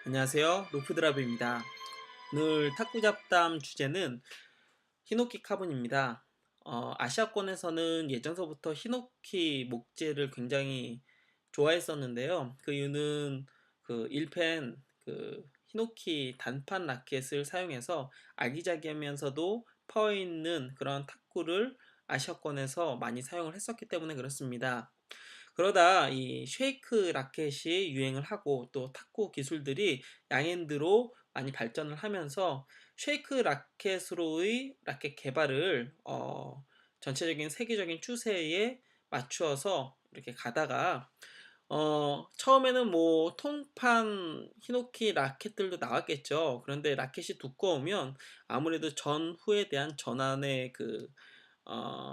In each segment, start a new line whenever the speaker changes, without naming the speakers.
안녕하세요. 로프드랍입니다. 오늘 탁구 잡담 주제는 히노키 카본입니다. 아시아권에서는 예전서부터 히노키 목재를 굉장히 좋아했었는데요. 그 이유는 그 일펜 히노키 단판 라켓을 사용해서 아기자기하면서도 파워 있는 그런 탁구를 아시아권에서 많이 사용을 했었기 때문에 그렇습니다. 그러다 이 쉐이크 라켓이 유행을 하고 또 탁구 기술들이 양핸드로 많이 발전을 하면서 쉐이크 라켓으로의 라켓 개발을 전체적인 세계적인 추세에 맞추어서 이렇게 가다가 처음에는 뭐 통판 히노키 라켓들도 나왔겠죠. 그런데 라켓이 두꺼우면 아무래도 전후에 대한 전환의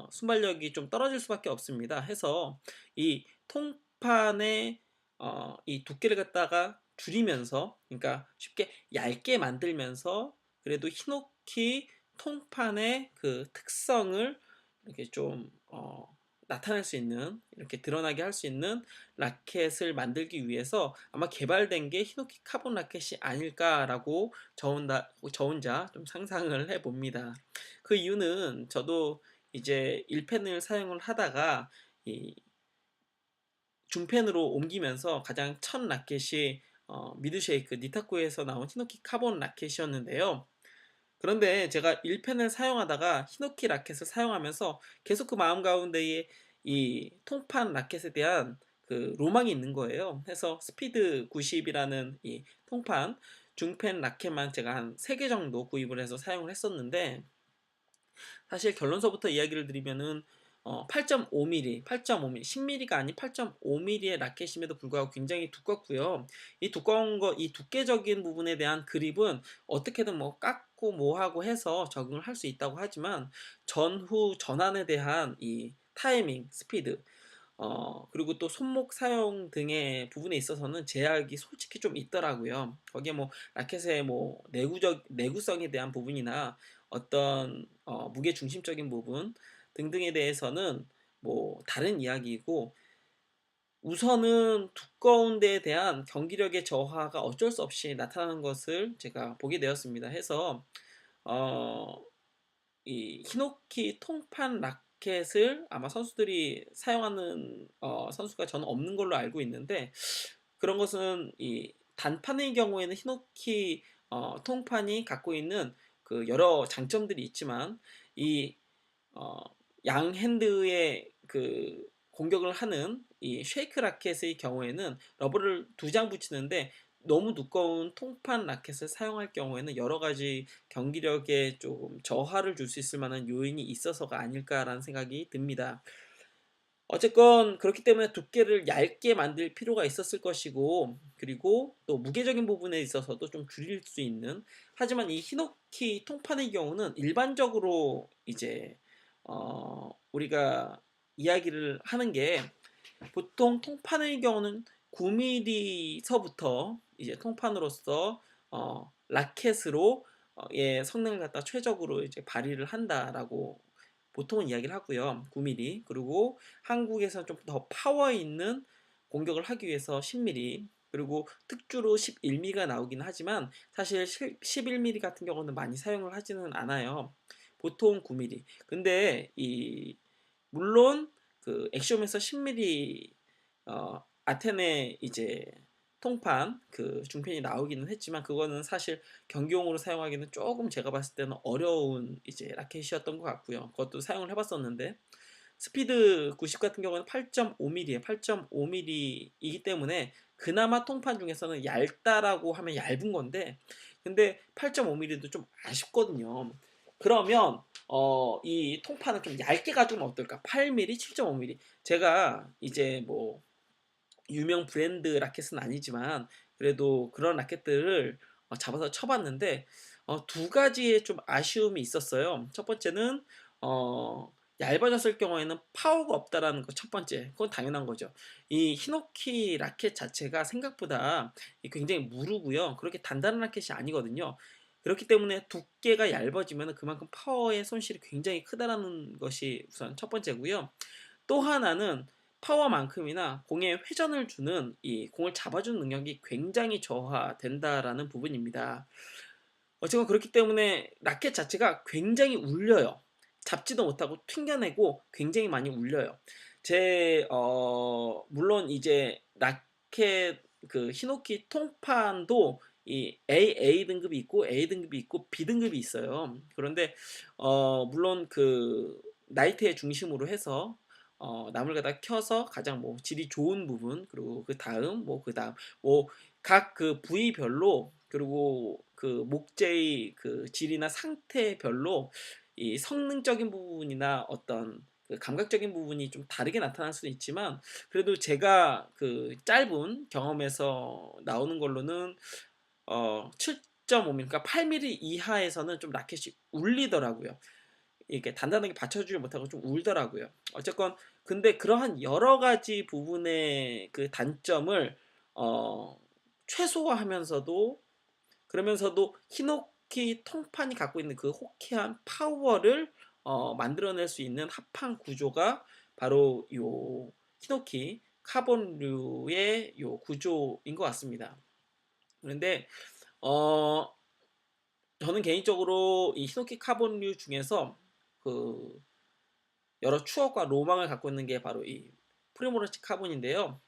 순발력이 좀 떨어질 수밖에 없습니다. 해서 이 통판의 이 두께를 갖다가 줄이면서, 그러니까 쉽게 얇게 만들면서 그래도 히노키 통판의 그 특성을 이렇게 좀 나타낼 수 있는, 이렇게 드러나게 할 수 있는 라켓을 만들기 위해서 아마 개발된 게 히노키 카본 라켓이 아닐까라고 저 혼자 좀 상상을 해봅니다. 그 이유는 저도 이제 1펜을 사용을 하다가 이 중펜으로 옮기면서 가장 첫 라켓이 미드쉐이크 니타코에서 나온 히노키 카본 라켓이었는데요. 그런데 제가 1펜을 사용하다가 히노키 라켓을 사용하면서 계속 그 마음 가운데에 이 통판 라켓에 대한 그 로망이 있는 거예요. 해서 스피드 90이라는 이 통판 중펜 라켓만 제가 한 3개 정도 구입을 해서 사용을 했었는데, 사실 결론서부터 이야기를 드리면은 8.5mm, 8.5mm, 10mm가 아닌 8.5mm의 라켓임에도 불구하고 굉장히 두껍고요. 이 두꺼운 거, 이 두께적인 부분에 대한 그립은 어떻게든 뭐 깎고 뭐 하고 해서 적응을 할 수 있다고 하지만 전후 전환에 대한 이 타이밍, 스피드, 그리고 또 손목 사용 등의 부분에 있어서는 제약이 솔직히 좀 있더라고요. 거기에 뭐 라켓의 뭐 내구성에 대한 부분이나 어떤 무게 중심적인 부분 등등에 대해서는 뭐 다른 이야기이고, 우선은 두꺼운 데에 대한 경기력의 저하가 어쩔 수 없이 나타나는 것을 제가 보게 되었습니다. 해서 어, 이 히노키 통판 라켓을 아마 선수들이 사용하는 선수가 저는 없는 걸로 알고 있는데, 그런 것은 이 단판의 경우에는 히노키 통판이 갖고 있는 그 여러 장점들이 있지만, 이 어, 양핸드의 그 공격을 하는 이 쉐이크 라켓의 경우에는 러버를 2장 붙이는데, 너무 두꺼운 통판 라켓을 사용할 경우에는 여러 가지 경기력에 조금 저하를 줄 수 있을 만한 요인이 있어서가 아닐까라는 생각이 듭니다. 어쨌건 그렇기 때문에 두께를 얇게 만들 필요가 있었을 것이고, 그리고 또 무게적인 부분에 있어서도 좀 줄일 수 있는, 하지만 이 히노키 통판의 경우는 일반적으로 이제 우리가 이야기를 하는 게, 보통 통판의 경우는 9mm서부터 이제 통판으로서 라켓으로 의 성능을 갖다 최적으로 이제 발휘를 한다라고 보통은 이야기를 하고요. 9mm. 그리고 한국에서 좀 더 파워 있는 공격을 하기 위해서 10mm. 그리고 특주로 11mm가 나오긴 하지만 사실 11mm 같은 경우는 많이 사용을 하지는 않아요. 보통 9mm. 근데 이 물론 그 엑시옴에서 10mm 아테네 이제 통판 그 중편이 나오기는 했지만, 그거는 사실 경기용으로 사용하기는 조금 제가 봤을 때는 어려운 이제 라켓이었던 것 같고요. 그것도 사용을 해봤었는데, 스피드 90 같은 경우는 8.5mm에 8.5mm이기 때문에 그나마 통판 중에서는 얇다라고 하면 얇은 건데, 근데 8.5mm도 좀 아쉽거든요. 그러면 이 통판을 좀 얇게 가지면 어떨까? 8mm, 7.5mm. 제가 이제 뭐 유명 브랜드 라켓은 아니지만 그래도 그런 라켓들을 잡아서 쳐봤는데, 두 가지의 좀 아쉬움이 있었어요. 첫 번째는 얇아졌을 경우에는 파워가 없다라는 거, 첫 번째. 그건 당연한 거죠. 이 히노키 라켓 자체가 생각보다 굉장히 무르고요. 그렇게 단단한 라켓이 아니거든요. 그렇기 때문에 두께가 얇아지면 그만큼 파워의 손실이 굉장히 크다라는 것이 우선 첫 번째고요. 또 하나는 파워만큼이나 공에 회전을 주는 이 공을 잡아주는 능력이 굉장히 저하된다라는 부분입니다. 어쨌건 그렇기 때문에 라켓 자체가 굉장히 울려요. 잡지도 못하고 튕겨내고 굉장히 많이 울려요. 물론 이제 라켓 그 히노키 통판도 이 AA 등급이 있고 A 등급이 있고 B 등급이 있어요. 그런데 물론 그 나이트의 중심으로 해서 나물 갖다 켜서 가장 뭐 질이 좋은 부분, 그리고 그다음 뭐 각 그 부위별로, 그리고 그 목재의 그 질이나 상태별로 이 성능적인 부분이나 어떤 그 감각적인 부분이 좀 다르게 나타날 수는 있지만, 그래도 제가 그 짧은 경험에서 나오는 걸로는 7.5mm, 그러니까 8mm 이하에서는 좀 라켓이 울리더라고요. 이렇게 단단하게 받쳐주지 못하고 좀 울더라고요. 어쨌건 근데 그러한 여러 가지 부분의 그 단점을 어, 최소화하면서도, 그러면서도 히노키 통판이 갖고 있는 그 호쾌한 파워를 만들어낼 수 있는 합판 구조가 바로 요 히노키 카본류의 요 구조인 것 같습니다. 그런데 어, 저는 개인적으로 이 히노키 카본류 중에서 그 여러 추억과 로망을 갖고 있는 게 바로 이 프리모라치 카본인데요.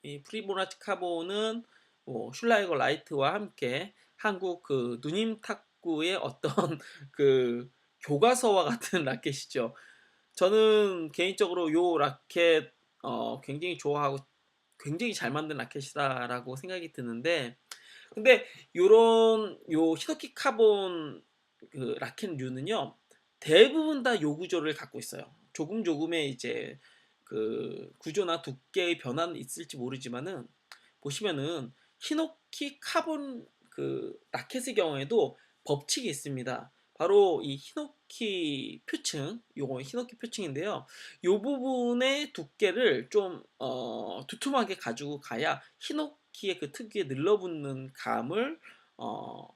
이 프리모라치 카본은 뭐 슐라이거 라이트와 함께 한국 그 누님 탁구의 어떤 그 교과서와 같은 라켓이죠. 저는 개인적으로 요 라켓 굉장히 좋아하고 굉장히 잘 만든 라켓이다라고 생각이 드는데, 근데 요런 요 히노키 카본 그 라켓류는요, 대부분 다 요 구조를 갖고 있어요. 조금 조금의 이제 그 구조나 두께의 변화는 있을지 모르지만은, 보시면은 히노키 카본 그 라켓의 경우에도 법칙이 있습니다. 바로 이 히노키 표층, 요거 히노키 표층인데요. 요 부분의 두께를 좀 두툼하게 가지고 가야 히노키의 그 특유의 늘러붙는 감을 어,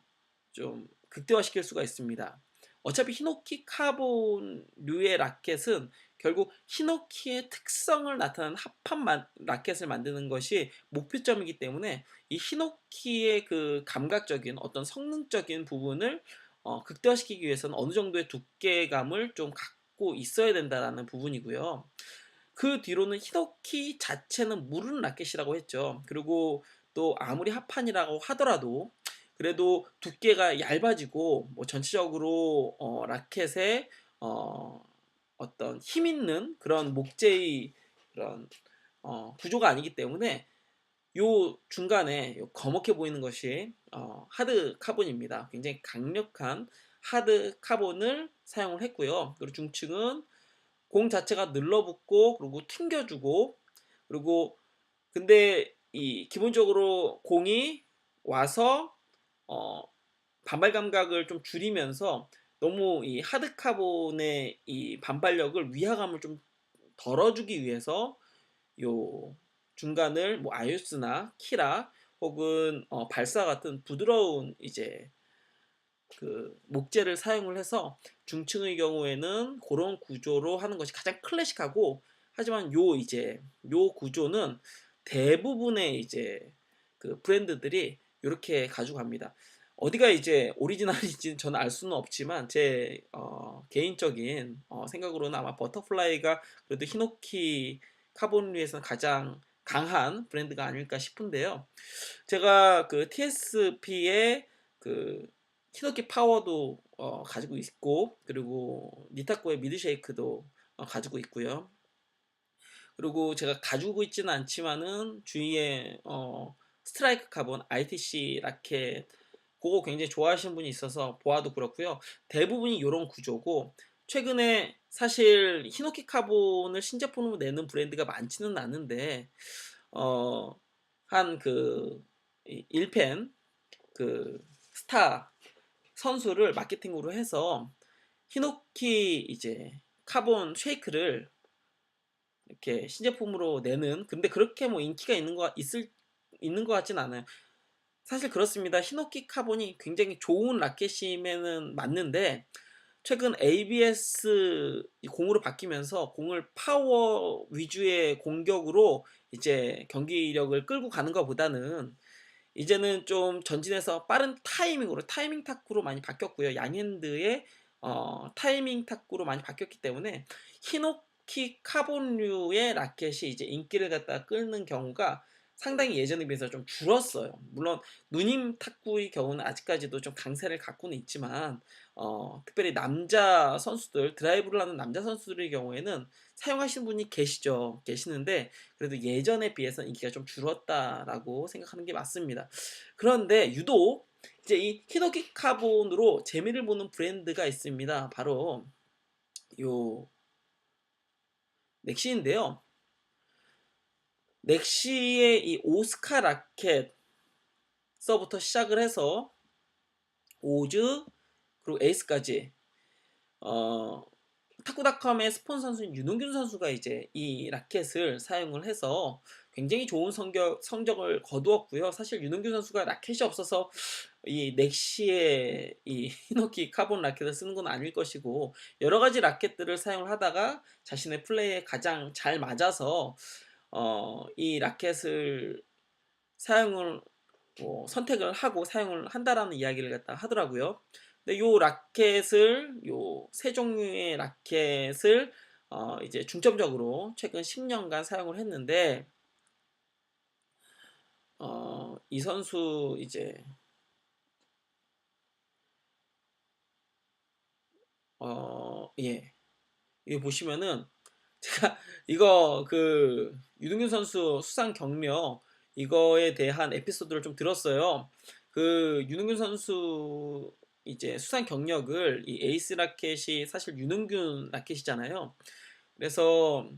좀 극대화시킬 수가 있습니다. 어차피 히노키 카본류의 라켓은 결국 히노키의 특성을 나타내는 합판 라켓을 만드는 것이 목표점이기 때문에, 이 히노키의 그 감각적인 어떤 성능적인 부분을 극대화시키기 위해서는 어느 정도의 두께감을 좀 갖고 있어야 된다라는 부분이고요. 그 뒤로는 히노키 자체는 무르는 라켓이라고 했죠. 그리고 또 아무리 합판이라고 하더라도 그래도 두께가 얇아지고 뭐 전체적으로 라켓에 어, 어떤 힘 있는 그런 목재의 그런 구조가 아니기 때문에 요 중간에 요 거먹해 보이는 것이 하드 카본입니다. 굉장히 강력한 하드 카본을 사용을 했고요. 그리고 중층은 공 자체가 늘러붙고 그리고 튕겨주고, 그리고 근데 이 기본적으로 공이 와서 어, 반발 감각을 좀 줄이면서 너무 이 하드 카본의 이 반발력을, 위화감을 좀 덜어주기 위해서 요 중간을 뭐 아유스나 키라 혹은 발사 같은 부드러운 이제 그 목재를 사용을 해서 중층의 경우에는 그런 구조로 하는 것이 가장 클래식하고, 하지만 요 구조는 대부분의 이제 그 브랜드들이 이렇게 가지고 갑니다. 어디가 이제 오리지널인지는 저는 알 수는 없지만 제 개인적인 생각으로는 아마 버터플라이가 그래도 히노키 카본류에서는 가장 강한 브랜드가 아닐까 싶은데요. 제가 그 TSP의 그 히노키 파워도 가지고 있고, 그리고 니타코의 미드쉐이크도 가지고 있고요. 그리고 제가 가지고 있지는 않지만은 주위에 스트라이크 카본 ITC 라켓 그거 굉장히 좋아하시는 분이 있어서 보아도 그렇고요. 대부분이 이런 구조고, 최근에 사실 히노키 카본을 신제품으로 내는 브랜드가 많지는 않은데 한 그 1펜 그 스타 선수를 마케팅으로 해서 히노키 이제 카본 쉐이크를 이렇게 신제품으로 내는, 근데 그렇게 뭐 인기가 있는 것 같진 않아요. 사실 그렇습니다. 히노키 카본이 굉장히 좋은 라켓임에는 맞는데 최근 ABS 공으로 바뀌면서 공을 파워 위주의 공격으로 이제 경기력을 끌고 가는 것보다는 이제는 좀 전진해서 빠른 타이밍으로 타이밍 탁구로 많이 바뀌었고요. 양핸드의 타이밍 탁구로 많이 바뀌었기 때문에 히노키 카본류의 라켓이 이제 인기를 갖다 끌는 경우가 상당히 예전에 비해서 좀 줄었어요. 물론 누님 탁구의 경우는 아직까지도 좀 강세를 갖고는 있지만 특별히 남자 선수들 드라이브를 하는 남자 선수들의 경우에는 사용하시는 분이 계시는데 그래도 예전에 비해서 인기가 좀 줄었다라고 생각하는 게 맞습니다. 그런데 유독 이제 이 히노키 카본으로 재미를 보는 브랜드가 있습니다. 바로 요 넥시인데요. 넥시의 이 오스카 라켓서부터 시작을 해서 오즈 그리고 에이스까지 어, 탁구닷컴의 스폰서 선수인 윤홍균 선수가 이제 이 라켓을 사용을 해서 굉장히 좋은 성적을 거두었고요. 사실 윤홍균 선수가 라켓이 없어서 이 넥시의 이 히노키 카본 라켓을 쓰는 건 아닐 것이고 여러 가지 라켓들을 사용을 하다가 자신의 플레이에 가장 잘 맞아서 이 라켓을 사용을 선택을 하고 사용을 한다라는 이야기를 갖다 하더라고요. 근데 요 라켓을 요 세 종류의 라켓을 이제 중점적으로 최근 10년간 사용을 했는데 이 선수 이제 예. 이거 보시면은 제가 이거 그 유동균 선수 수상 경력 이거에 대한 에피소드를 좀 들었어요. 그 유동균 선수 이제 수상 경력을 이 에이스 라켓이 사실 유능균 라켓이잖아요. 그래서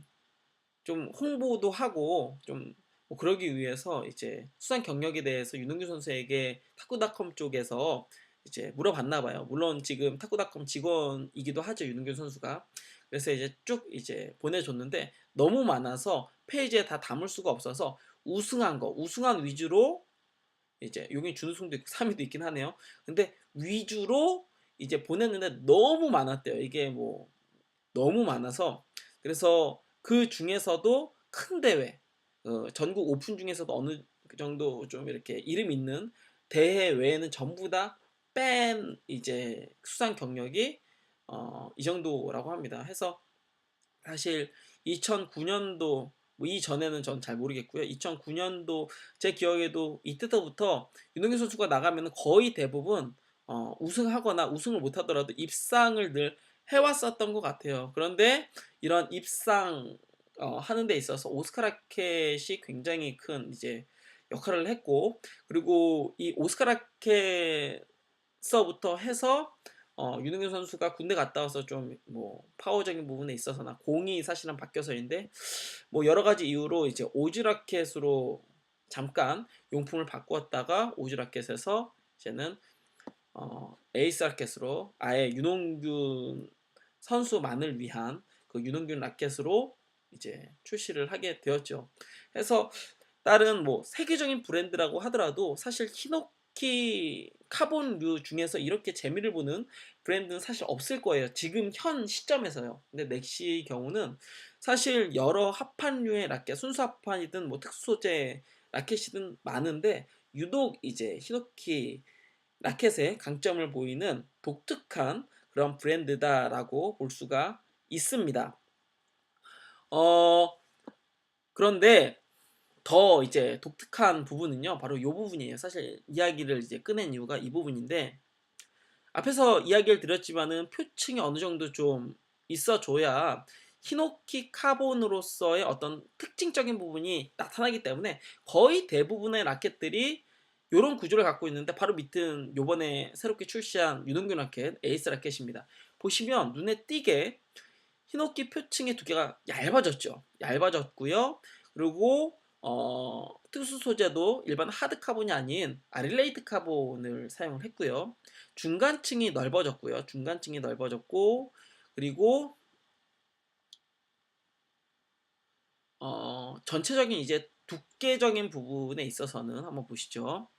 좀 홍보도 하고 좀뭐 그러기 위해서 이제 수상 경력에 대해서 윤은규 선수에게 탁구닷컴 쪽에서 이제 물어봤나 봐요. 물론 지금 탁구닷컴 직원이기도 하죠, 윤은규 선수가. 그래서 이제 쭉 이제 보내줬는데 너무 많아서 페이지에 다 담을 수가 없어서 우승한 위주로 이제 여기 준우승도 있고 3위도 있긴 하네요. 근데 위주로 이제 보냈는데 너무 많았대요. 이게 뭐 너무 많아서 그래서 그 중에서도 큰 대회 전국 오픈 중에서도 어느 정도 좀 이렇게 이름 있는 대회 외에는 전부 다 뺀 이제 수상 경력이 이 정도라고 합니다. 해서 사실 2009년도 뭐 이전에는 전 잘 모르겠고요. 2009년도 제 기억에도 이때부터 윤동규 선수가 나가면 거의 대부분 우승하거나 우승을 못하더라도 입상을 늘 해왔었던 것 같아요. 그런데 이런 입상 하는 데 있어서 오스카 라켓이 굉장히 큰 이제 역할을 했고 그리고 이 오스카 라켓서부터 해서 윤흥민 선수가 군대 갔다 와서 좀 뭐 파워적인 부분에 있어서나 공이 사실은 바뀌어서인데 뭐 여러 가지 이유로 이제 오즈 라켓으로 잠깐 용품을 바꾸었다가 오즈 라켓에서 이제는 에이스 라켓으로 아예 윤홍균 선수만을 위한 그 윤홍균 라켓으로 이제 출시를 하게 되었죠. 그래서 다른 뭐 세계적인 브랜드라고 하더라도 사실 히노키 카본류 중에서 이렇게 재미를 보는 브랜드는 사실 없을 거예요. 지금 현 시점에서요. 근데 넥시 경우는 사실 여러 합판류의 라켓, 순수 합판이든 뭐 특수 소재 라켓이든 많은데 유독 이제 히노키 라켓의 강점을 보이는 독특한 그런 브랜드다라고 볼 수가 있습니다. 어, 그런데 더 이제 독특한 부분은요, 바로 이 부분이에요. 사실 이야기를 이제 꺼낸 이유가 이 부분인데, 앞에서 이야기를 드렸지만은 표층이 어느 정도 좀 있어줘야 히노키 카본으로서의 어떤 특징적인 부분이 나타나기 때문에 거의 대부분의 라켓들이 이런 구조를 갖고 있는데 바로 밑은 요번에 새롭게 출시한 유능균 라켓 에이스 라켓입니다. 보시면 눈에 띄게 히노키 표층의 두께가 얇아졌죠. 얇아졌고요. 그리고 특수 소재도 일반 하드 카본이 아닌 아릴레이트 카본을 사용을 했고요. 중간층이 넓어졌고요. 중간층이 넓어졌고 그리고 전체적인 이제 두께적인 부분에 있어서는 한번 보시죠.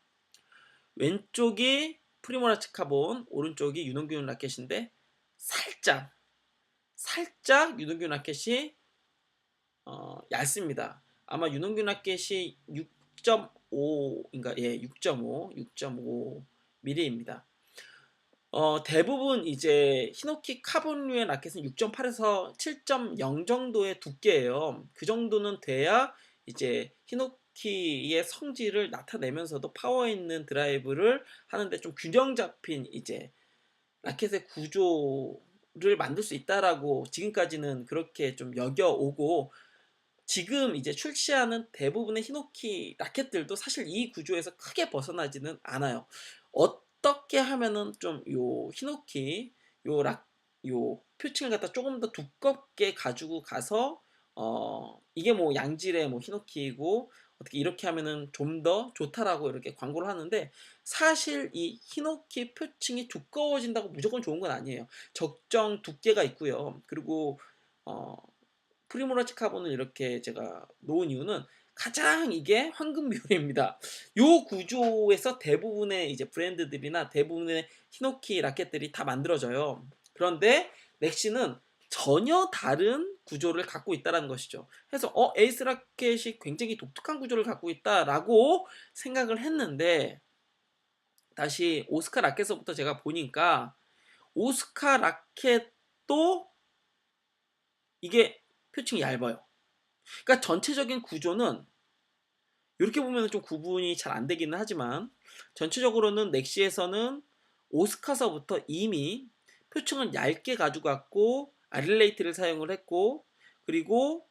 왼쪽이 프리모라치 카본, 오른쪽이 윤홍균 라켓인데 살짝 살짝 유동균 라켓이 얇습니다. 아마 유동균 라켓이 6.5인가, 예, 6.5 mm입니다. 대부분 이제 히노키 카본류의 라켓은 6.8에서 7.0 정도의 두께예요. 그 정도는 돼야 이제 히노키의 성질을 나타내면서도 파워 있는 드라이브를 하는데 좀 균형 잡힌 이제 라켓의 구조를 만들 수 있다라고 지금까지는 그렇게 좀 여겨오고, 지금 이제 출시하는 대부분의 히노키 라켓들도 사실 이 구조에서 크게 벗어나지는 않아요. 어떻게 하면은 좀 요 히노키 요 표층을 갖다 조금 더 두껍게 가지고 가서 이게 뭐 양질의 뭐 히노키이고 어떻게 이렇게 하면은 좀 더 좋다라고 이렇게 광고를 하는데, 사실 이 히노키 표층이 두꺼워진다고 무조건 좋은 건 아니에요. 적정 두께가 있고요. 그리고 어 프리모라치 카본을 이렇게 제가 놓은 이유는 가장 이게 황금 비율입니다. 요 구조에서 대부분의 이제 브랜드들이나 대부분의 히노키 라켓들이 다 만들어져요. 그런데 넥시는 전혀 다른 구조를 갖고 있다는 것이죠. 그래서 에이스 라켓이 굉장히 독특한 구조를 갖고 있다라고 생각을 했는데, 다시 오스카 라켓서부터 제가 보니까 오스카 라켓도 이게 표층이 얇아요. 그러니까 전체적인 구조는 이렇게 보면 좀 구분이 잘 안 되기는 하지만, 전체적으로는 넥시에서는 오스카서부터 이미 표층을 얇게 가져갔고 아릴레이트를 사용을 했고, 그리고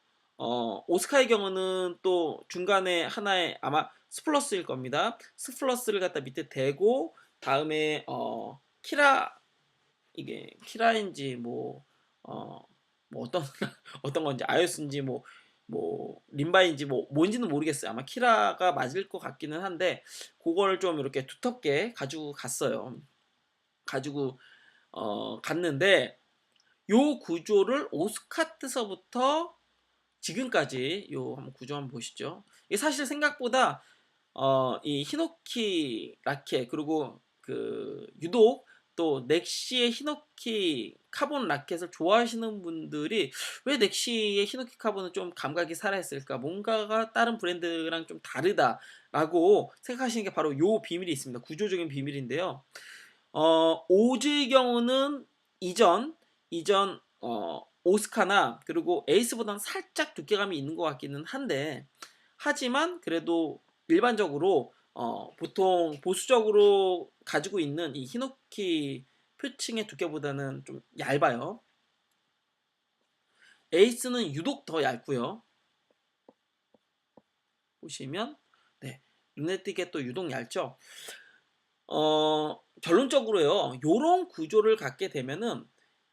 오스카의 경우는 또 중간에 하나의 아마 스플러스일 겁니다. 스플러스를 갖다 밑에 대고 다음에 키라, 이게 키라인지 뭐 어떤 어떤 건지 아이오스인지 뭐 림바인지 뭐 뭔지는 모르겠어요. 아마 키라가 맞을 것 같기는 한데 그걸 좀 이렇게 두텁게 가지고 갔어요. 가지고 갔는데 요 구조를 오스카트서부터 지금까지 요 한번 구조 한번 보시죠. 이게 사실 생각보다 이 히노키 라켓, 그리고 그 유독 또 넥시의 히노키 카본 라켓을 좋아하시는 분들이 왜 넥시의 히노키 카본은 좀 감각이 살아있을까, 뭔가가 다른 브랜드랑 좀 다르다라고 생각하시는 게 바로 요 비밀이 있습니다. 구조적인 비밀인데요. 오즈의 경우는 이전 오스카나 그리고 에이스보다는 살짝 두께감이 있는 것 같기는 한데, 하지만 그래도 일반적으로 보통 보수적으로 가지고 있는 이 히노키 표층의 두께보다는 좀 얇아요. 에이스는 유독 더 얇고요. 보시면 네, 눈에 띄게 또 유독 얇죠. 결론적으로요, 요런 구조를 갖게 되면은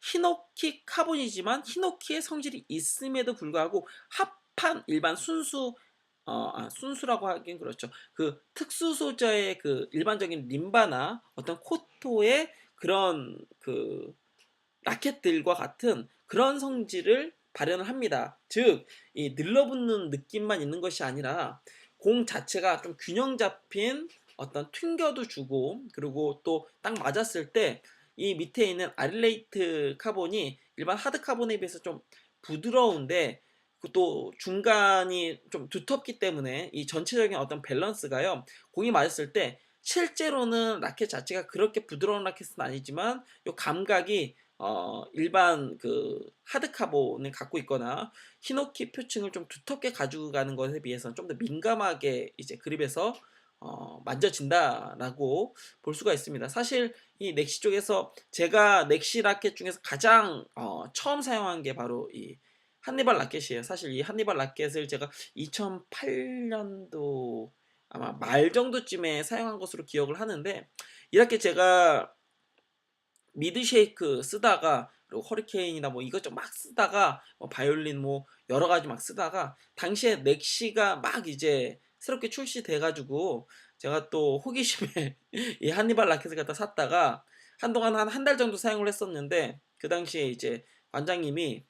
히노키 카본이지만 히노키의 성질이 있음에도 불구하고 합판 일반 순수라고 하긴 그렇죠. 그 특수 소재의 그 일반적인 림바나 어떤 코토의 그런 그 라켓들과 같은 그런 성질을 발현을 합니다. 즉, 이 늘러붙는 느낌만 있는 것이 아니라 공 자체가 좀 균형 잡힌 어떤 튕겨도 주고, 그리고 또 딱 맞았을 때 이 밑에 있는 아릴레이트 카본이 일반 하드 카본에 비해서 좀 부드러운데 또 중간이 좀 두텁기 때문에 이 전체적인 어떤 밸런스가요, 공이 맞았을 때 실제로는 라켓 자체가 그렇게 부드러운 라켓은 아니지만 요 감각이 일반 그 하드 카본을 갖고 있거나 히노키 표층을 좀 두텁게 가지고 가는 것에 비해서는 좀 더 민감하게 이제 그립에서 만져진다라고 볼 수가 있습니다. 사실 이 넥시 쪽에서 제가 넥시 라켓 중에서 가장 처음 사용한 게 바로 이 한니발 라켓이에요. 사실 이 한니발 라켓을 제가 2008년도 아마 말 정도쯤에 사용한 것으로 기억을 하는데, 이렇게 제가 미드 쉐이크 쓰다가 그리고 허리케인이나 뭐 이것저것 막 쓰다가 바이올린 뭐 여러 가지 막 쓰다가 당시에 넥시가 막 이제 새롭게 출시돼 가지고 제가 또 호기심에 이 한니발 라켓을 갖다 샀다가 한동안 한 달 정도 사용을 했었는데, 그 당시에 이제 관장님이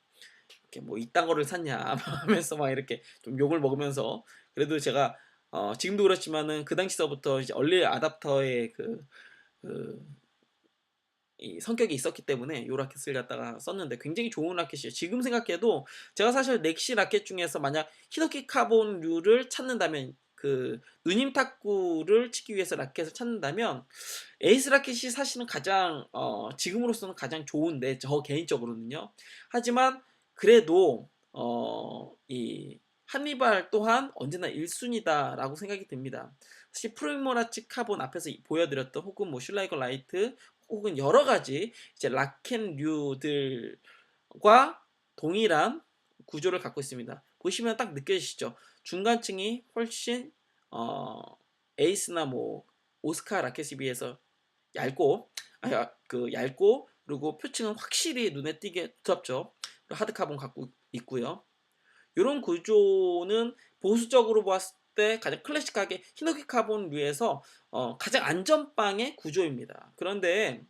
이렇게 뭐 이딴 거를 샀냐 하면서 막 이렇게 좀 욕을 먹으면서, 그래도 제가 지금도 그렇지만은 그 당시서부터 이제 얼리 아답터의 그 이 성격이 있었기 때문에 요 라켓을 갖다가 썼는데 굉장히 좋은 라켓이에요. 지금 생각해도 제가 사실 넥시 라켓 중에서 만약 히노키 카본류를 찾는다면 그 누님 탁구를 치기 위해서 라켓을 찾는다면 에이스 라켓이 사실은 가장 지금으로서는 가장 좋은데 저 개인적으로는요. 하지만 그래도 이 한니발 또한 언제나 1순위다라고 생각이 듭니다. 사실 프리모라치 카본 앞에서 보여드렸던 혹은 뭐 슐라이거 라이트 혹은 여러 가지 이제 라켓류들과 동일한 구조를 갖고 있습니다. 보시면 딱 느껴지시죠? 중간층이 훨씬 에이스나 뭐 오스카 라켓에 비해서 얇고 얇고 그리고 표층은 확실히 눈에 띄게 두텁죠. 하드 카본 갖고 있고요. 이런 구조는 보수적으로 봤을 때 가장 클래식하게 히노키 카본류에서 가장 안전빵의 구조입니다. 그런데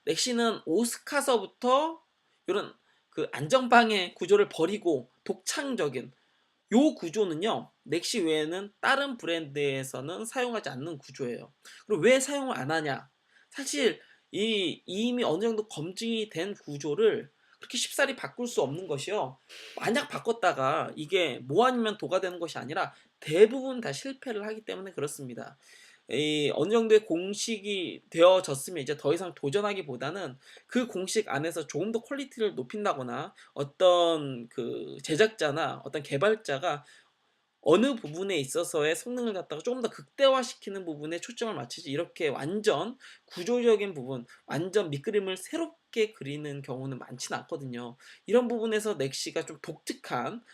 넥시는 오스카서부터 이런 그 안전빵의 구조를 버리고 독창적인 요 구조는요, 넥시 외에는 다른 브랜드에서는 사용하지 않는 구조예요. 그리고 왜 사용을 안 하냐? 사실 이미 어느 정도 검증이 된 구조를 그렇게 쉽사리 바꿀 수 없는 것이요. 만약 바꿨다가 이게 뭐 아니면 도가 되는 것이 아니라 대부분 다 실패를 하기 때문에 그렇습니다. 어느 정도의 공식이 되어졌으면 이제 더 이상 도전하기보다는 그 공식 안에서 조금 더 퀄리티를 높인다거나 어떤 그 제작자나 어떤 개발자가 어느 부분에 있어서의 성능을 갖다가 조금 더 극대화시키는 부분에 초점을 맞추지 이렇게 완전 구조적인 부분, 완전 밑그림을 새롭게 그리는 경우는 많지는 않거든요. 이런 부분에서 넥시가 좀 독특한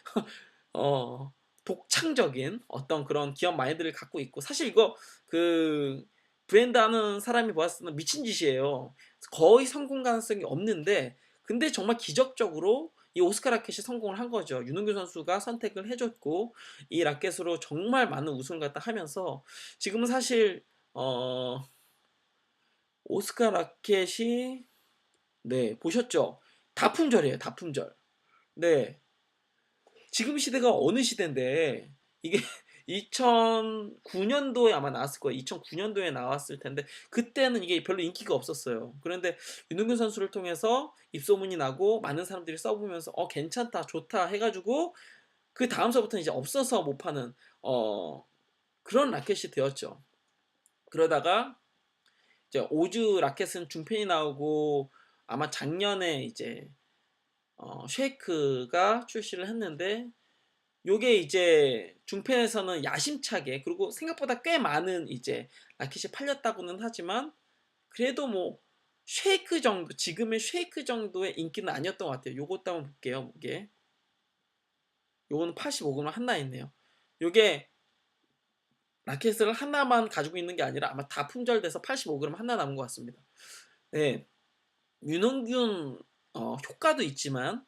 어, 독창적인 어떤 그런 기업 마인드를 갖고 있고 사실 이거 그 브랜드 하는 사람이 보았을 때는 미친 짓이에요. 거의 성공 가능성이 없는데 근데 정말 기적적으로 이 오스카 라켓이 성공을 한 거죠. 윤은규 선수가 선택을 해줬고 이 라켓으로 정말 많은 우승을 갖다 하면서 지금은 사실 오스카 라켓이 네 보셨죠? 다품절이에요. 다품절. 네. 지금 시대가 어느 시대인데 이게 2009년도에 아마 나왔을 거예요. 2009년도에 나왔을 텐데 그때는 이게 별로 인기가 없었어요. 그런데 윤동균 선수를 통해서 입소문이 나고 많은 사람들이 써보면서 괜찮다 좋다 해가지고 그 다음서부터는 이제 없어서 못 파는 그런 라켓이 되었죠. 그러다가 이제 오즈 라켓은 중편이 나오고 아마 작년에 이제 쉐이크가 출시를 했는데 요게 이제 중편에서는 야심차게 그리고 생각보다 꽤 많은 이제 라켓이 팔렸다고는 하지만 그래도 뭐 쉐이크 정도 지금의 쉐이크 정도의 인기는 아니었던 것 같아요. 요것도 한번 볼게요. 이게 요거는 85g 하나 있네요. 요게 라켓을 하나만 가지고 있는 게 아니라 아마 다 품절돼서 85g 하나 남은 것 같습니다. 네, 윤원균 효과도 있지만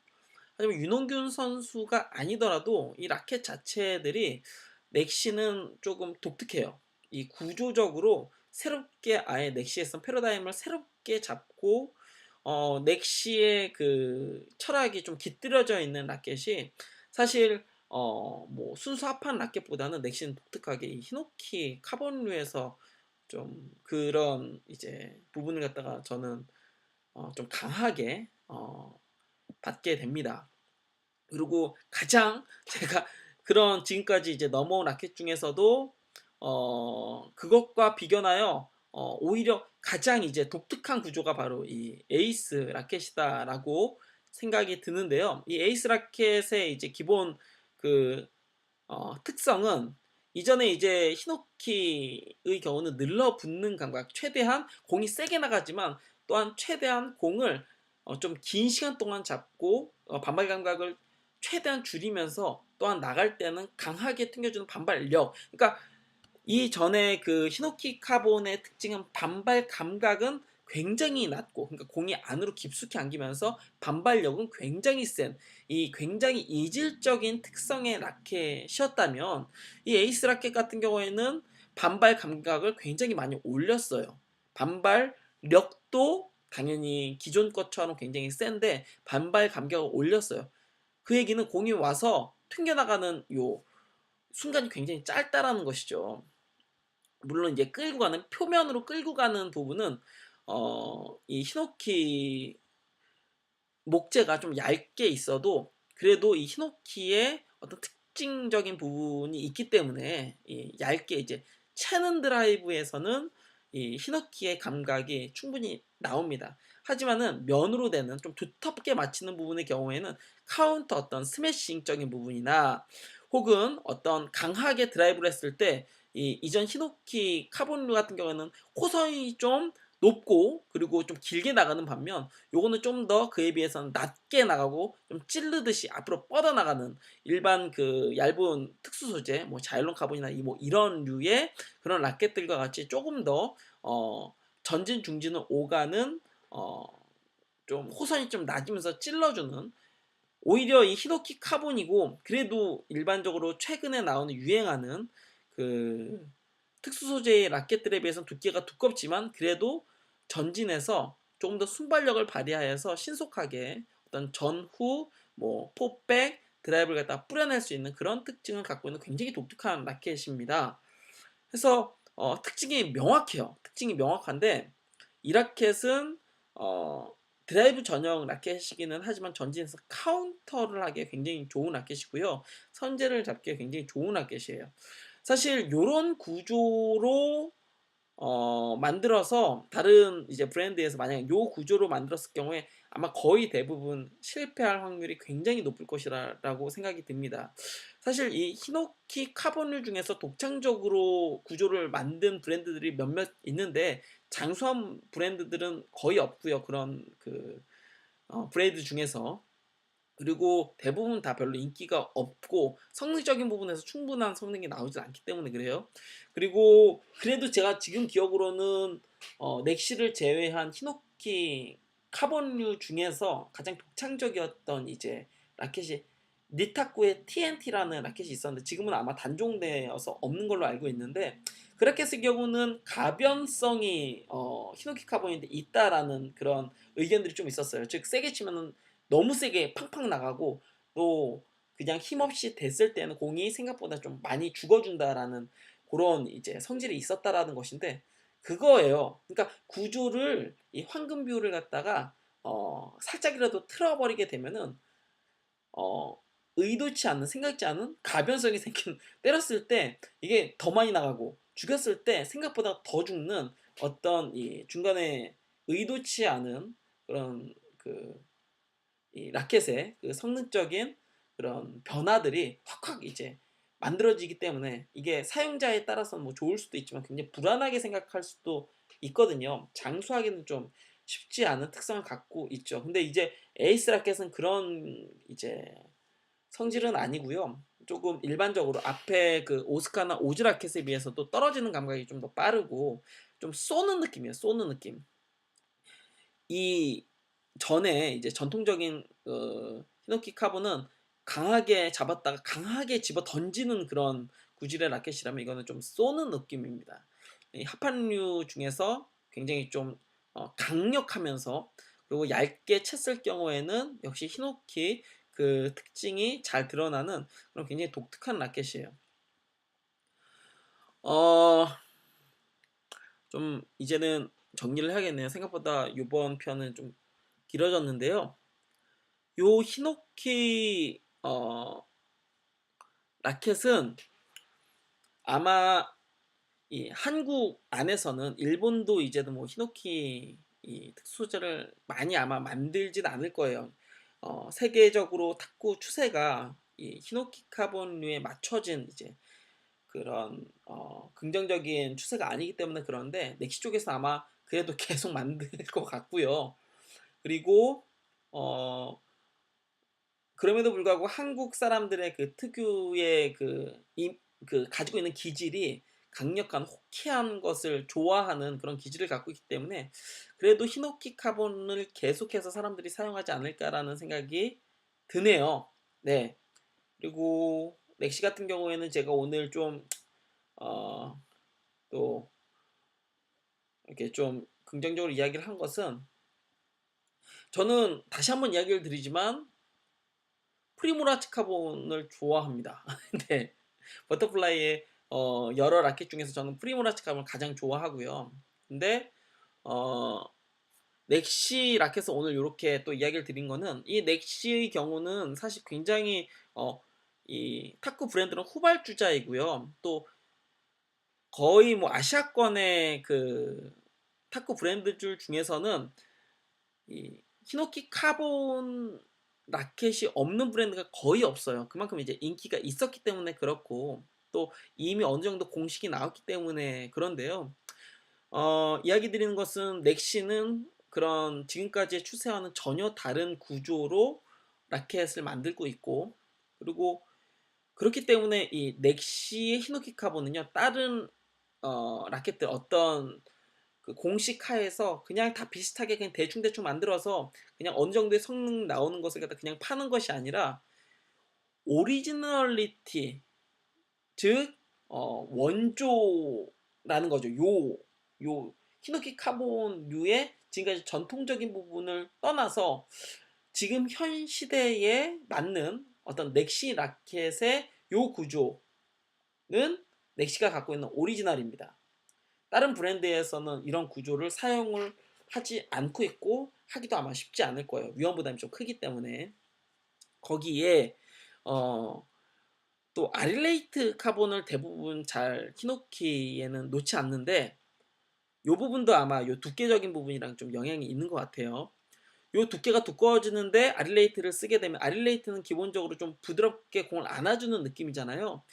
하지만 윤홍균 선수가 아니더라도 이 라켓 자체들이 넥시는 조금 독특해요. 이 구조적으로 새롭게 아예 넥시의 패러다임을 새롭게 잡고 넥시의 그 철학이 좀 깃들여져 있는 라켓이 사실 뭐 순수 합판 라켓보다는 넥시는 독특하게 이 히노키 카본류에서 좀 그런 이제 부분을 갖다가 저는 좀 강하게 받게 됩니다. 그리고 가장 제가 그런 지금까지 이제 넘어온 라켓 중에서도 그것과 비견하여 오히려 가장 이제 독특한 구조가 바로 이 에이스 라켓이다라고 생각이 드는데요. 이 에이스 라켓의 이제 기본 그 특성은 이전에 이제 히노키의 경우는 늘러붙는 감각, 최대한 공이 세게 나가지만 또한 최대한 공을 좀 긴 시간 동안 잡고 반발 감각을 최대한 줄이면서 또한 나갈 때는 강하게 튕겨주는 반발력. 그러니까 이전에 그 히노키 카본의 특징은 반발 감각은 굉장히 낮고 그러니까 공이 안으로 깊숙이 안기면서 반발력은 굉장히 센 이 굉장히 이질적인 특성의 라켓이었다면 이 에이스 라켓 같은 경우에는 반발 감각을 굉장히 많이 올렸어요. 반발력도 당연히 기존 것처럼 굉장히 센데 반발 감각을 올렸어요. 그 얘기는 공이 와서 튕겨나가는 요 순간이 굉장히 짧다라는 것이죠. 물론 이제 끌고 가는 표면으로 끌고 가는 부분은 이 히노키 목재가 좀 얇게 있어도 그래도 이 히노키의 어떤 특징적인 부분이 있기 때문에 이 얇게 이제 채는 드라이브에서는 이 히노키의 감각이 충분히 나옵니다. 하지만은 면으로 되는 좀 두텁게 맞히는 부분의 경우에는 카운터 어떤 스매싱적인 부분이나 혹은 어떤 강하게 드라이브를 했을 때 이 이전 히노키 카본류 같은 경우에는 호선이 좀 높고 그리고 좀 길게 나가는 반면 요거는 좀 더 그에 비해서는 낮게 나가고 좀 찌르듯이 앞으로 뻗어나가는 일반 그 얇은 특수 소재 뭐 자일론 카본이나 이 뭐 이런 류의 그런 라켓들과 같이 조금 더 전진 중진을 오가는 어 좀 호선이 좀 낮으면서 찔러주는 오히려 이 히노키 카본이고 그래도 일반적으로 최근에 나오는 유행하는 그 특수 소재의 라켓들에 비해서는 두께가 두껍지만 그래도 전진해서 조금 더 순발력을 발휘하여서 신속하게 어떤 전후 뭐 포백 드라이브를 갖다 뿌려낼 수 있는 그런 특징을 갖고 있는 굉장히 독특한 라켓입니다. 그래서 특징이 명확해요. 특징이 명확한데 이 라켓은 어, 드라이브 전용 라켓이기는 하지만 전진해서 카운터를 하기에 굉장히 좋은 라켓이고요. 선제를 잡기에 굉장히 좋은 라켓이에요. 사실 요런 구조로 만들어서 다른 이제 브랜드에서 만약에 요 구조로 만들었을 경우에 아마 거의 대부분 실패할 확률이 굉장히 높을 것이라고 생각이 듭니다. 사실 이 히노키 카본류 중에서 독창적으로 구조를 만든 브랜드들이 몇몇 있는데 장수한 브랜드들은 거의 없고요. 그런 그 브랜드 중에서 그리고 대부분 다 별로 인기가 없고 성능적인 부분에서 충분한 성능이 나오지 않기 때문에 그래요. 그리고 그래도 제가 지금 기억으로는 넥시를 제외한 히노키 카본류 중에서 가장 독창적이었던 이제 라켓이 니타쿠의 TNT라는 라켓이 있었는데 지금은 아마 단종되어서 없는 걸로 알고 있는데 그 라켓의 경우는 가변성이 히노키 카본인데 있다라는 그런 의견들이 좀 있었어요. 즉 세게 치면은 너무 세게 팡팡 나가고 또 그냥 힘없이 됐을 때는 공이 생각보다 좀 많이 죽어준다라는 그런 이제 성질이 있었다라는 것인데 그거예요. 그러니까 구조를 이 황금 비율을 갖다가 살짝이라도 틀어버리게 되면은 어 의도치 않는 생각지 않은 가변성이 생긴 때렸을 때 이게 더 많이 나가고 죽였을 때 생각보다 더 죽는 어떤 이 중간에 의도치 않은 그런 그 이 라켓의 그 성능적인 그런 변화들이 확확 이제 만들어지기 때문에 이게 사용자에 따라서는 뭐 좋을 수도 있지만 굉장히 불안하게 생각할 수도 있거든요. 장수하기는 좀 쉽지 않은 특성을 갖고 있죠. 근데 이제 에이스 라켓은 그런 이제 성질은 아니고요. 조금 일반적으로 앞에 그 오스카나 오즈 라켓에 비해서도 떨어지는 감각이 좀 더 빠르고 좀 쏘는 느낌이에요. 쏘는 느낌. 이 전에 이제 전통적인 히노키 카본은 강하게 잡았다가 강하게 집어 던지는 그런 구질의 라켓이라면 이거는 좀 쏘는 느낌입니다. 이 합판류 중에서 굉장히 좀 강력하면서 그리고 얇게 쳤을 경우에는 역시 히노키 그 특징이 잘 드러나는 그런 굉장히 독특한 라켓이에요. 어, 좀 이제는 정리를 해야겠네요. 생각보다 이번 편은 좀 길어졌는데요. 요 히노키 라켓은 아마 이 한국 안에서는 일본도 이제는 뭐 히노키 이 특수소재를 많이 아마 만들진 않을 거예요. 세계적으로 탁구 추세가 이 히노키 카본류에 맞춰진 이제 그런 긍정적인 추세가 아니기 때문에 그런데 넥시 쪽에서 아마 그래도 계속 만들 것 같고요. 그리고 어 그럼에도 불구하고 한국 사람들의 그 특유의 그 가지고 있는 기질이 강력한 호쾌한 것을 좋아하는 그런 기질을 갖고 있기 때문에 그래도 히노키 카본을 계속해서 사람들이 사용하지 않을까라는 생각이 드네요. 네. 그리고 렉시 같은 경우에는 제가 오늘 좀 또 이렇게 좀 긍정적으로 이야기를 한 것은 저는 다시 한번 이야기를 드리지만 프리모라치 카본을 좋아합니다. 네. 버터플라이의 여러 라켓 중에서 저는 프리모라치 카본을 가장 좋아하고요. 근데 넥시 라켓을 오늘 요렇게 또 이야기를 드린 거는, 이 넥시의 경우는 사실 굉장히 이 탁구 브랜드는 후발주자이고요. 또 거의 뭐 아시아권의 그 탁구 브랜드줄 중에서는 이 히노키 카본 라켓이 없는 브랜드가 거의 없어요. 그만큼 이제 인기가 있었기 때문에 그렇고, 또 이미 어느 정도 공식이 나왔기 때문에 그런데요. 이야기 드리는 것은 넥시는 그런 지금까지의 추세와는 전혀 다른 구조로 라켓을 만들고 있고, 그리고 그렇기 때문에 이 넥시의 히노키 카본은요, 다른 라켓들 어떤 그 공식 하에서 그냥 다 비슷하게 그냥 대충대충 만들어서 그냥 어느 정도의 성능 나오는 것을 갖다 그냥 파는 것이 아니라, 오리지널리티, 즉 원조라는 거죠. 요 히노키 카본류의 지금까지 전통적인 부분을 떠나서 지금 현 시대에 맞는 어떤 넥시 라켓의 요 구조는 넥시가 갖고 있는 오리지널입니다. 다른 브랜드에서는 이런 구조를 사용을 하지 않고 있고, 하기도 아마 쉽지 않을 거예요. 위험 부담이 좀 크기 때문에. 거기에 어, 또 아릴레이트 카본을 대부분 잘 히노키에는 놓지 않는데, 요 부분도 아마 요 두께적인 부분이랑 좀 영향이 있는 것 같아요. 요 두께가 두꺼워지는데 아릴레이트를 쓰게 되면, 아릴레이트는 기본적으로 좀 부드럽게 공을 안아주는 느낌이잖아요.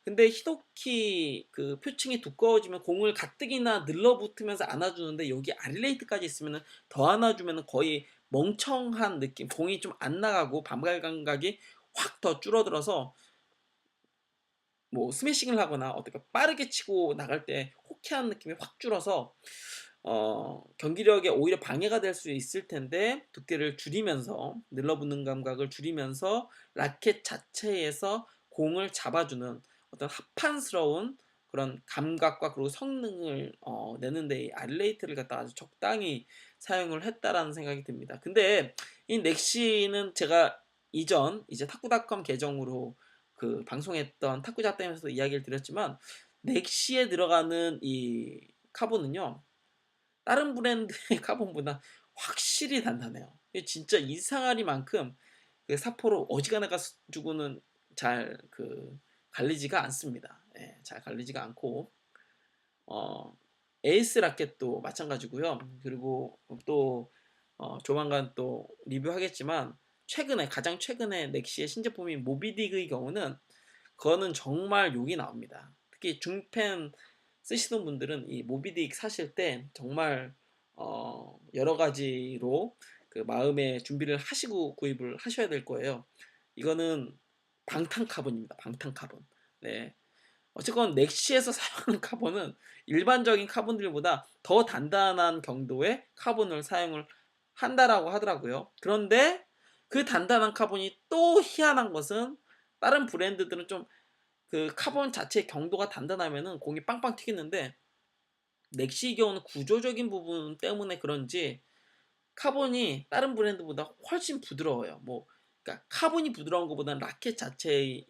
근데 히노키 그 표층이 두꺼워지면 공을 가뜩이나 늘러붙으면서 안아주는데, 여기 아릴레이트까지 있으면 더 안아주면 거의 멍청한 느낌, 공이 좀 안 나가고 반발 감각이 확 더 줄어들어서 뭐 스매싱을 하거나 어떻게 빠르게 치고 나갈 때 호쾌한 느낌이 확 줄어서 경기력에 오히려 방해가 될 수 있을 텐데, 두께를 줄이면서 늘러붙는 감각을 줄이면서 라켓 자체에서 공을 잡아주는 어떤 합판스러운 그런 감각과 그리고 성능을 내는데 이 아릴레이트를 갖다 아주 적당히 사용을 했다라는 생각이 듭니다. 근데 이 넥시는 제가 이전 이제 탁구닷컴 계정으로 그 방송했던 탁구잡담에서도 이야기를 드렸지만, 넥시에 들어가는 이 카본은요, 다른 브랜드의 카본보다 확실히 단단해요. 진짜 이상하리만큼 그 사포로 어지간해 가지고는 잘 그 갈리지가 않습니다. 예, 잘 갈리지가 않고, 어, 에이스 라켓도 마찬가지고요. 그리고 또 조만간 또 리뷰하겠지만, 최근에 가장 최근에 넥시의 신제품인 모비딕의 경우는 그거는 정말 욕이 나옵니다. 특히 중펜 쓰시는 분들은 이 모비딕 사실 때 정말 여러 가지로 그 마음의 준비를 하시고 구입을 하셔야 될 거예요. 이거는 방탄 카본입니다. 방탄 카본. 네. 어쨌건 넥시에서 사용하는 카본은 일반적인 카본들보다 더 단단한 경도의 카본을 사용을 한다라고 하더라고요. 그런데 그 단단한 카본이 또 희한한 것은, 다른 브랜드들은 좀 그 카본 자체의 경도가 단단하면은 공이 빵빵 튀기는데, 넥시의 경우는 구조적인 부분 때문에 그런지 카본이 다른 브랜드보다 훨씬 부드러워요. 뭐 그러니까 카본이 부드러운 것보다는 라켓 자체의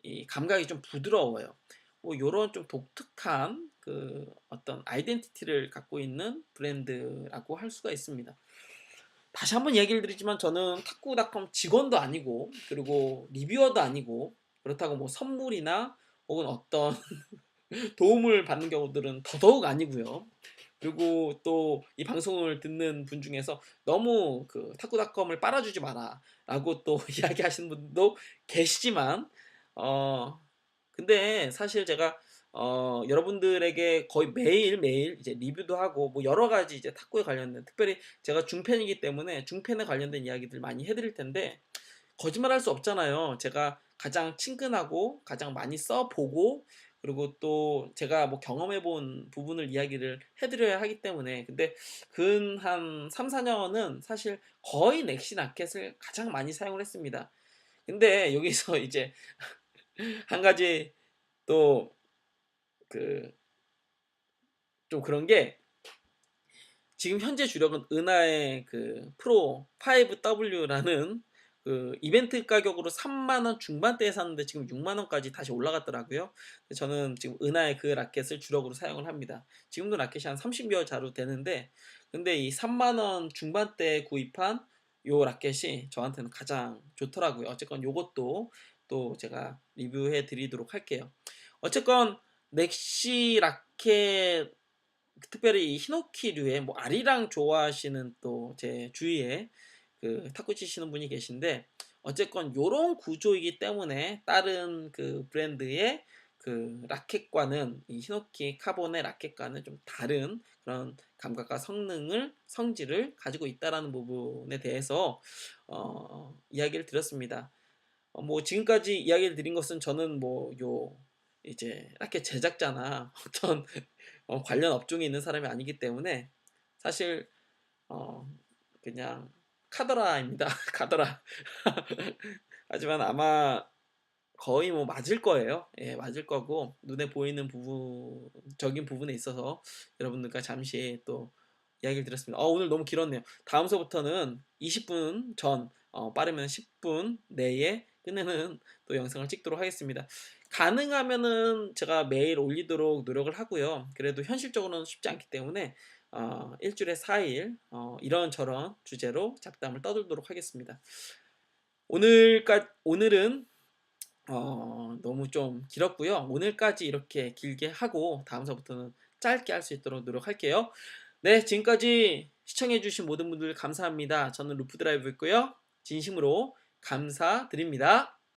이 감각이 좀 부드러워요. 뭐 요런 좀 독특한 그 어떤 아이덴티티를 갖고 있는 브랜드라고 할 수가 있습니다. 다시 한번 얘기를 드리지만, 저는 탁구닷컴 직원도 아니고 그리고 리뷰어도 아니고, 그렇다고 뭐 선물이나 혹은 어떤 도움을 받는 경우들은 더더욱 아니고요. 그리고 또 이 방송을 듣는 분 중에서 너무 그 탁구닷컴을 빨아주지 마라 라고 또 이야기하시는 분도 계시지만, 어 근데 사실 제가 여러분들에게 거의 매일매일 이제 리뷰도 하고 뭐 여러 가지 이제 탁구에 관련된, 특별히 제가 중팬이기 때문에 중팬에 관련된 이야기들 많이 해드릴 텐데, 거짓말할 수 없잖아요. 제가 가장 친근하고 가장 많이 써보고, 그리고 또 제가 뭐 경험해본 부분을 이야기를 해드려야 하기 때문에. 근데 근 한 3, 4년은 사실 거의 넥시 라켓을 가장 많이 사용을 했습니다. 근데 여기서 이제 한 가지 또 그 좀 그런 게, 지금 현재 주력은 은하의 그 프로 5W라는 그 이벤트 가격으로 30,000원 중반대에 샀는데 지금 60,000원까지 다시 올라갔더라고요. 저는 지금 은하의 그 라켓을 주력으로 사용을 합니다. 지금도 라켓이 한 30여 자루 되는데, 근데 이 30,000원 중반대에 구입한 요 라켓이 저한테는 가장 좋더라고요. 어쨌건 요것도 또 제가 리뷰해 드리도록 할게요. 어쨌건 넥시 라켓, 특별히 이 히노키류의 뭐 아리랑 좋아하시는 또 제 주위에 그 탁구 치시는 분이 계신데, 어쨌건 요런 구조이기 때문에 다른 그 브랜드의 그 라켓과는, 이 히노키 카본의 라켓과는 좀 다른 그런 감각과 성질을 가지고 있다라는 부분에 대해서 이야기를 드렸습니다. 뭐 지금까지 이야기를 드린 것은, 저는 뭐 요 이제 라켓 제작자나 어떤 관련 업종에 있는 사람이 아니기 때문에 사실 어 그냥 카더라입니다. 카더라. 하지만 아마 거의 뭐 맞을 거예요. 예, 맞을 거고, 눈에 보이는 부분적인 부분에 있어서 여러분들과 잠시 또 이야기를 드렸습니다. 오늘 너무 길었네요. 다음 서부터는 20분 전, 빠르면 10분 내에 끝내는 또 영상을 찍도록 하겠습니다. 가능하면은 제가 매일 올리도록 노력을 하고요. 그래도 현실적으로는 쉽지 않기 때문에 일주일에 4일 이런저런 주제로 잡담을 떠들도록 하겠습니다. 오늘은 너무 좀 길었고요. 오늘까지 이렇게 길게 하고 다음서부터는 짧게 할 수 있도록 노력할게요. 네, 지금까지 시청해주신 모든 분들 감사합니다. 저는 루프드라이브였고요. 진심으로 감사드립니다.